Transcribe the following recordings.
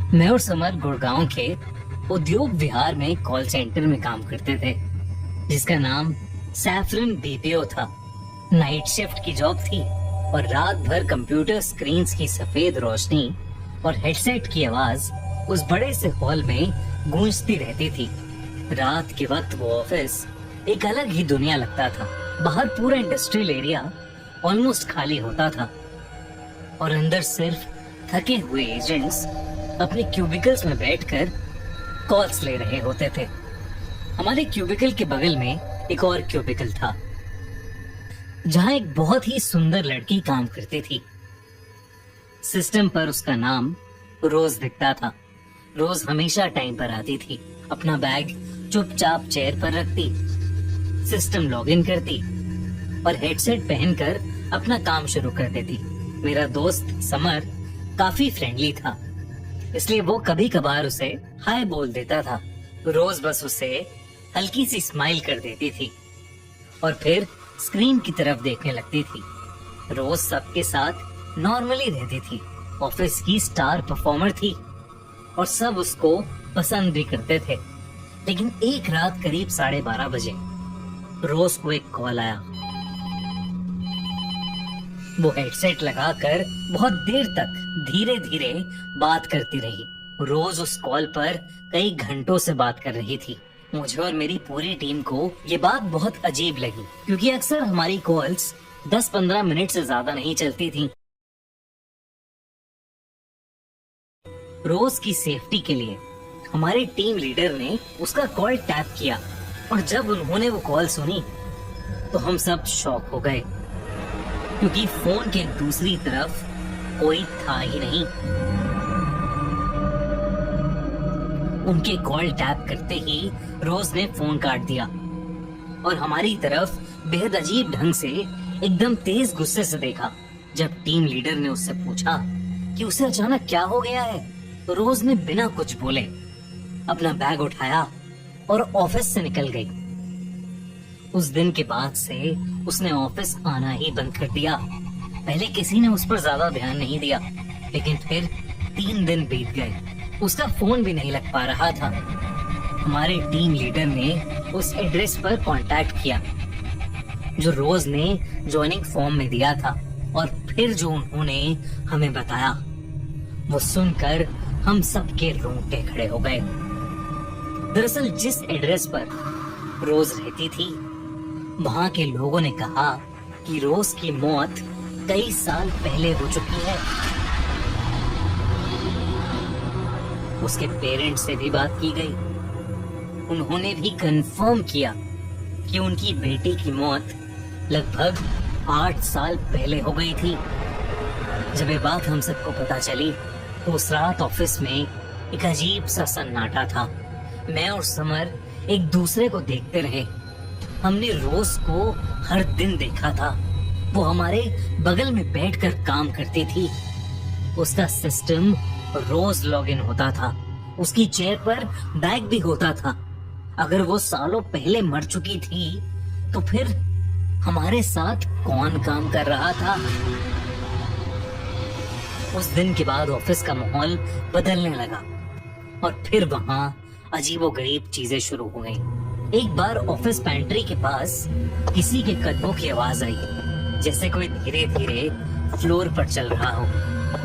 मैं और समर गुड़गांव के उद्योग विहार में कॉल सेंटर में काम करते थे, जिसका नाम सैफरन बीपीओ था। नाइट शिफ्ट की जॉब थी और रात भर कंप्यूटर स्क्रीन्स की सफेद रोशनी और हेडसेट की आवाज उस बड़े से हॉल में गूंजती रहती थी। रात के वक्त वो ऑफिस एक अलग ही दुनिया लगता था। बाहर पूरा इंडस्ट्रियल एरिया ऑलमोस्ट खाली होता था और अंदर सिर्फ थके हुए एजेंट्स अपने क्यूबिकल्स में बैठकर कॉल्स ले रहे होते थे। हमारे क्यूबिकल के बगल में एक और क्यूबिकल था, जहां एक बहुत ही सुंदर लड़की काम करती थी। सिस्टम पर उसका नाम रोज दिखता था। रोज हमेशा टाइम पर आती थी, अपना बैग चुपचाप चेयर पर रखती, सिस्टम लॉगिन करती और हेडसेट पहनकर अपना काम शुरू कर देती। मेरा दोस्त समर काफी फ्रेंडली था, इसलिए वो कभी कभार उसे हाय बोल देता था। रोज बस उसे हल्की सी स्माइल कर देती थी और फिर स्क्रीन की तरफ देखने लगती थी। रोज सबके साथ नॉर्मली रहती थी, ऑफिस की स्टार परफॉर्मर थी और सब उसको पसंद भी करते थे। लेकिन एक रात करीब 12:30 बजे रोज को एक कॉल आया। वो हेडसेट लगाकर बहुत देर तक धीरे धीरे बात करती रही। रोज उस कॉल पर कई घंटों से बात कर रही थी। मुझे और मेरी पूरी टीम को ये बात बहुत अजीब लगी, क्योंकि अक्सर हमारी कॉल्स 10-15 मिनट से ज्यादा नहीं चलती थी। रोज की सेफ्टी के लिए हमारे टीम लीडर ने उसका कॉल टैप किया और जब उन्होंने वो कॉल सुनी तो हम सब शॉक हो गए, क्योंकि फोन के दूसरी तरफ कोई था ही नहीं। उनके कॉल टैप करते ही रोज ने फोन काट दिया और हमारी तरफ बेहद अजीब ढंग से एकदम तेज गुस्से से देखा। जब टीम लीडर ने उससे पूछा कि उसे अचानक क्या हो गया है, तो रोज ने बिना कुछ बोले अपना बैग उठाया और ऑफिस से निकल गई। उस दिन के बाद से उसने ऑफिस आना ही बंद कर दिया। पहले किसी ने उस पर ज्यादा ध्यान नहीं दिया, लेकिन फिर 3 दिन बीत गए, उसका फोन भी नहीं लग पा रहा था। हमारे टीम लीडर ने उस एड्रेस पर कांटेक्ट किया जो रोज ने ज्वाइनिंग फॉर्म में दिया था, और फिर जो उन्होंने हमें बताया वो सुनकर हम सबके रोंगटे खड़े हो गए। दरअसल जिस एड्रेस पर रोज रहती थी, वहां के लोगों ने कहा कि रोज की मौत कई साल पहले हो चुकी है। उसके पेरेंट्स से भी बात की गई। उन्होंने भी कंफर्म किया कि उनकी बेटी की मौत लगभग 8 साल पहले हो गई थी। जब ये बात हम सबको पता चली तो उस रात ऑफिस में एक अजीब सा सन्नाटा था। मैं और समर एक दूसरे को देखते रहे। हमने रोज को हर दिन देखा था, वो हमारे बगल में बैठकर काम करती थी। उसका सिस्टम रोज लॉगिन होता था, उसकी चेयर पर बैग भी होता था। अगर वो सालों पहले मर चुकी थी तो फिर हमारे साथ कौन काम कर रहा था? उस दिन के बाद ऑफिस का माहौल बदलने लगा और फिर वहां अजीबोगरीब चीजें शुरू हो गई। एक बार ऑफिस पैंट्री के पास किसी के कदमों की आवाज आई, जैसे कोई धीरे धीरे फ्लोर पर चल रहा हो।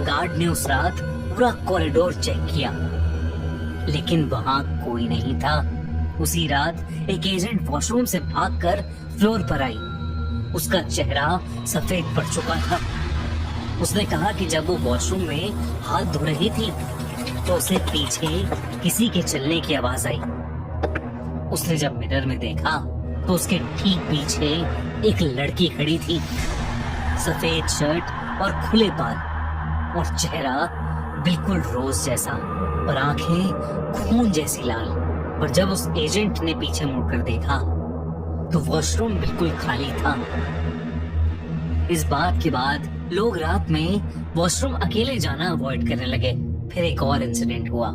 गार्ड ने उस रात पूरा कॉरिडोर चेक किया, लेकिन वहां कोई नहीं था। उसी रात एक एजेंट वॉशरूम से भागकर फ्लोर पर आई। उसका चेहरा सफेद पड़ चुका था। उसने कहा कि जब वो वॉशरूम में हाथ धो रही थी तो उसे पीछे किसी के चलने की आवाज आई। उसने जब मिरर में देखा तो उसके ठीक पीछे एक लड़की खड़ी थी, सफेद शर्ट और खुले बाल, और चेहरा बिल्कुल रोज जैसा और आंखें खून जैसी लाल। और जब उस एजेंट ने पीछे मुड़कर देखा तो वॉशरूम बिल्कुल खाली था। इस बात के बाद लोग रात में वॉशरूम अकेले जाना अवॉइड करने लगे। फिर एक और इंसिडेंट हुआ।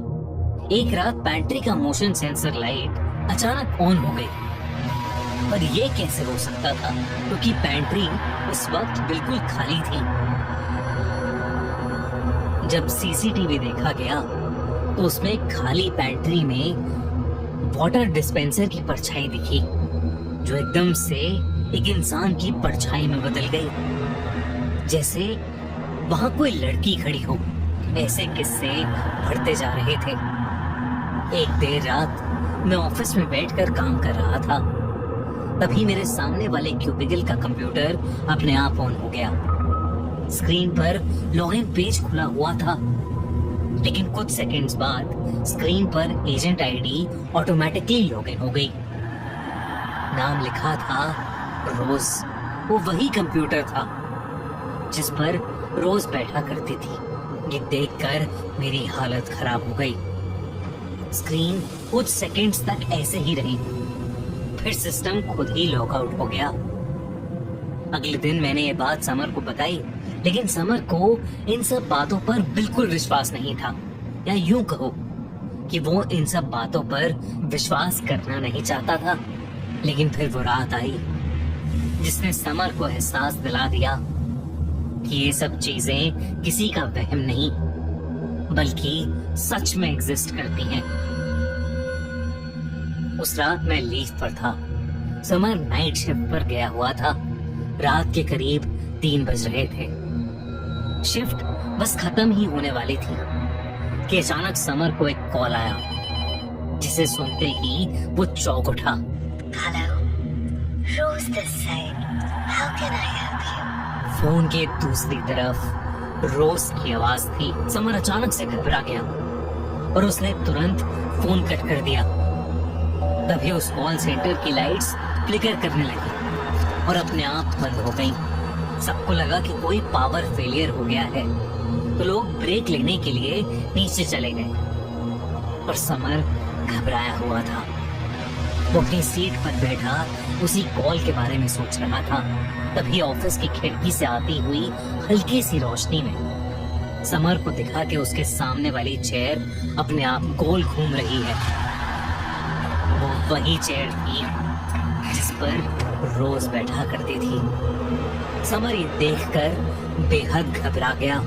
एक रात पैंट्री का मोशन सेंसर लाइट अचानक ऑन हो गई, पर ये कैसे हो सकता था, क्योंकि पैंट्री उस वक्त बिल्कुल खाली थी। जब सीसीटीवी देखा गया तो उसमें एक खाली पैंट्री में वाटर डिस्पेंसर की परछाई दिखी, जो एकदम से एक इंसान की परछाई में बदल गई, जैसे वहां कोई लड़की खड़ी हो। ऐसे किस्से बढ़ते जा रहे थे। एक देर रात मैं ऑफिस में बैठकर काम कर रहा था, तभी मेरे सामने वाले क्यूबिकल का कंप्यूटर अपने आप ऑन हो गया। स्क्रीन पर लॉगिन पेज खुला हुआ था, लेकिन कुछ सेकंड्स बाद स्क्रीन पर एजेंट आईडी ऑटोमेटिकली लॉगिन हो गई। नाम लिखा था रोज। वो वही कंप्यूटर था जिस पर रोज बैठा करती थी। ये देखकर मेरी हालत खराब हो गई। स्क्रीन कुछ सेकंड्स तक ऐसे ही रही, फिर सिस्टम खुद ही लॉग आउट हो गया। अगले दिन मैंने ये बात समर को बताई, लेकिन समर को इन सब बातों पर बिल्कुल विश्वास नहीं था, या यूं कहो कि वो इन सब बातों पर विश्वास करना नहीं चाहता था। लेकिन फिर वो रात आई जिसने समर को एहसास दिला दिया कि ये सब चीजें किसी का वहम नहीं, बल्कि सच में एग्जिस्ट करती हैं। उस रात मैं लीव पर था। समर नाइट शिफ्ट पर गया हुआ था। रात के करीब 3 बज रहे थे। शिफ्ट बस खत्म ही होने वाली थी कि अचानक समर को एक कॉल आया, जिसे सुनते ही वो चौंक उठा। Hello, Rose this side, how can I help you? Phone के दूसरी तरफ रोज की आवाज थी। समर अचानक से घबरा गया और उसने तुरंत फोन कट कर दिया। तभी उस कॉल सेंटर की लाइट्स फ्लिकर करने लगी और अपने आप बंद हो गईं। सबको लगा कि कोई पावर फेलियर हो गया है, तो लोग ब्रेक लेने के लिए नीचे चले गए और समर घबराया हुआ था। वो अपनी सीट पर बैठा उसी कॉल के बारे में सोच रहा था। तभी ऑफिस की खिड़की से आती हुई हल्की सी रोशनी में समर को दिखा कि उसके सामने वाली चेयर अपने आप गोल घूम रही है। वो वही चेयर थी जिस पर रोज बैठा करती थी। समर ये देखकर बेहद घबरा गया।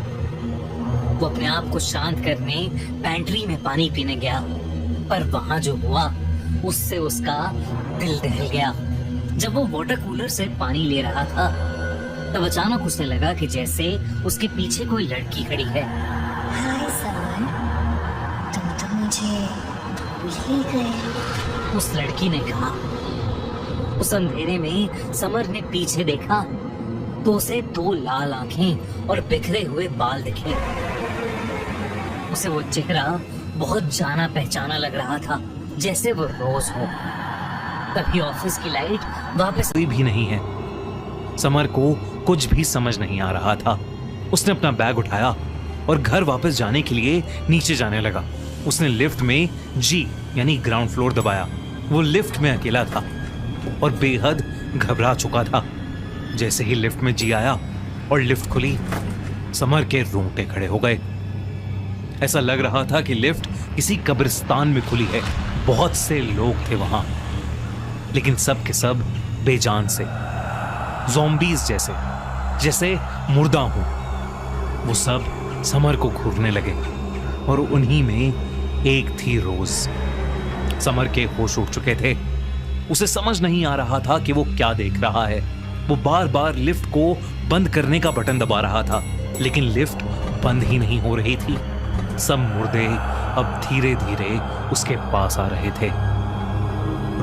वो अपने आप को शांत करने पैंट्री में पानी पीने गया, पर वहां जो हुआ उससे उसका दिल दहल गया। जब वो वाटर कूलर से पानी ले रहा था, तब अचानक उसे लगा कि जैसे उसके पीछे कोई लड़की खड़ी है। हाय समर, तुम तो मुझे भूल ही गए। उस लड़की ने कहा। उस अंधेरे में समर ने पीछे देखा तो उसे 2 लाल आंखें और बिखरे हुए बाल दिखे। उसे वो चेहरा बहुत जाना पहचाना लग रहा था, जैसे वो रोज हो। तभी ऑफिस की लाइट वापस। कोई भी नहीं है। समर को कुछ भी समझ नहीं आ रहा था। उसने अपना बैग उठाया और घर वापस जाने के लिए नीचे जाने लगा। उसने लिफ्ट में जी यानी ग्राउंड फ्लोर दबाया। वो लिफ्ट में अकेला था और बेहद घबरा चुका था। जैसे ही लिफ्ट में जी आया और लिफ्ट खुली, समर के रोंगटे खड़े हो गए। ऐसा लग रहा था कि लिफ्ट किसी कब्रिस्तान में खुली है। बहुत से लोग थे वहां, लेकिन सब के सब बेजान से, ज़ॉम्बीज़ जैसे, जैसे मुर्दा हो। वो सब समर को घूरने लगे और उन्हीं में एक थी रोज। समर के होश उड़ चुके थे। उसे समझ नहीं आ रहा था कि वो क्या देख रहा है। वो बार बार लिफ्ट को बंद करने का बटन दबा रहा था, लेकिन लिफ्ट बंद ही नहीं हो रही थी। सब मुर्दे अब धीरे धीरे उसके पास आ रहे थे।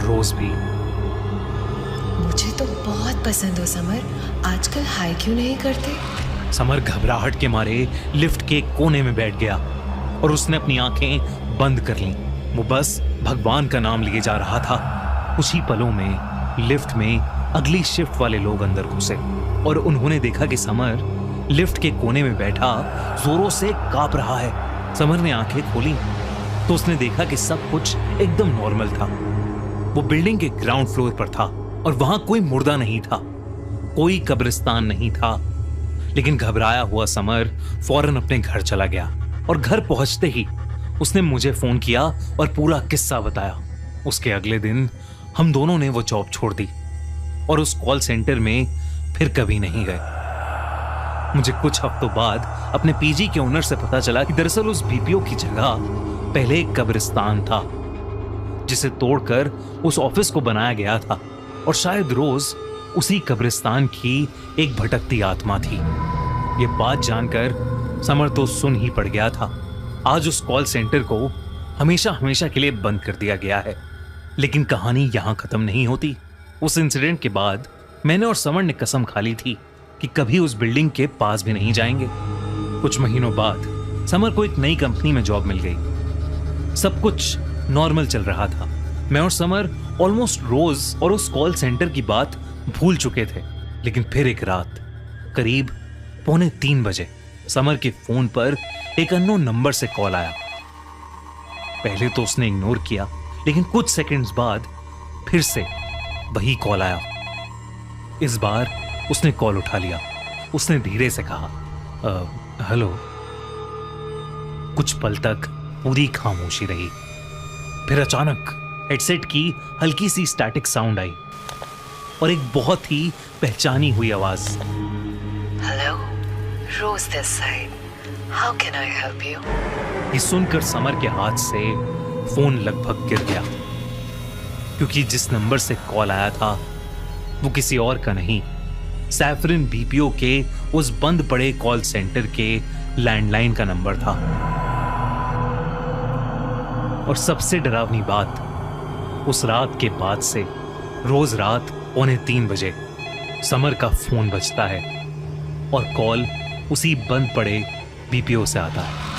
रोज भी। मुझे तो बहुत पसंद हो समर, आजकल हाई क्यों नहीं करते? समर घबराहट के मारे लिफ्ट के कोने में बैठ गया और उसने अपनी आंखें बंद कर लीं। वो बस भगवान का नाम लिए जा रहा था। कुछ ही पलों में लिफ्ट में अगली शिफ्ट वाले लोग अंदर घुसे और उन्होंने देखा कि समर लिफ्ट के कोने में बैठा जोरों से कांप रहा है। समर ने आंखें खोली तो उसने देखा कि सब कुछ एकदम नॉर्मल था। वो बिल्डिंग के ग्राउंड फ्लोर पर था और वहां कोई मुर्दा नहीं था, कोई कब्रिस्तान नहीं था। लेकिन घबराया हुआ समर फौरन अपने घर चला गया और घर पहुंचते ही उसने मुझे फोन किया और पूरा किस्सा बताया। उसके अगले दिन हम दोनों ने वो जॉब छोड़ दी और उस कॉल सेंटर में फिर कभी नहीं गए। मुझे कुछ हफ्तों बाद अपने पीजी के ओनर से पता चला कि दरअसल उस बीपीओ की जगह पहले एक कब्रिस्तान था जिसे तोड़कर उस ऑफिस को बनाया गया था, और शायद रोज उसी कब्रिस्तान की एक भटकती आत्मा थी। ये बात जानकर समर तो सुन ही पड़ गया था। आज उस कॉल सेंटर को हमेशा हमेशा के लिए बंद कर दिया गया है। लेकिन कहानी यहां खत्म नहीं होती। उस इंसिडेंट के बाद मैंने और समर ने कसम खा ली थी कि कभी उस बिल्डिंग के पास भी नहीं जाएंगे। कुछ महीनों बाद समर को एक नई कंपनी में जॉब मिल गई। सब कुछ नॉर्मल चल रहा था। मैं और समर ऑलमोस्ट रोज और उस कॉल सेंटर की बात भूल चुके थे। लेकिन फिर एक रात करीब 2:45 बजे समर के फोन पर एक अननोन नंबर से कॉल आया। पहले तो उसने इग्नोर किया, लेकिन कुछ सेकंड्स बाद फिर से वही कॉल आया। इस बार उसने कॉल उठा लिया। उसने धीरे से कहा, हेलो। कुछ पल तक पूरी खामोशी रही। फिर अचानक हेडसेट की हल्की सी स्टैटिक साउंड आई और एक बहुत ही पहचानी हुई आवाज। Hello, Rose this side, how can I help you? ये सुनकर समर के हाथ से फोन लगभग गिर गया, क्योंकि जिस नंबर से कॉल आया था वो किसी और का नहीं, सैफरन बीपीओ के उस बंद पड़े कॉल सेंटर के लैंडलाइन का नंबर था। और सबसे डरावनी बात, उस रात के बाद से रोज रात 2:45 बजे समर का फोन बजता है और कॉल उसी बंद पड़े बीपीओ से आता है।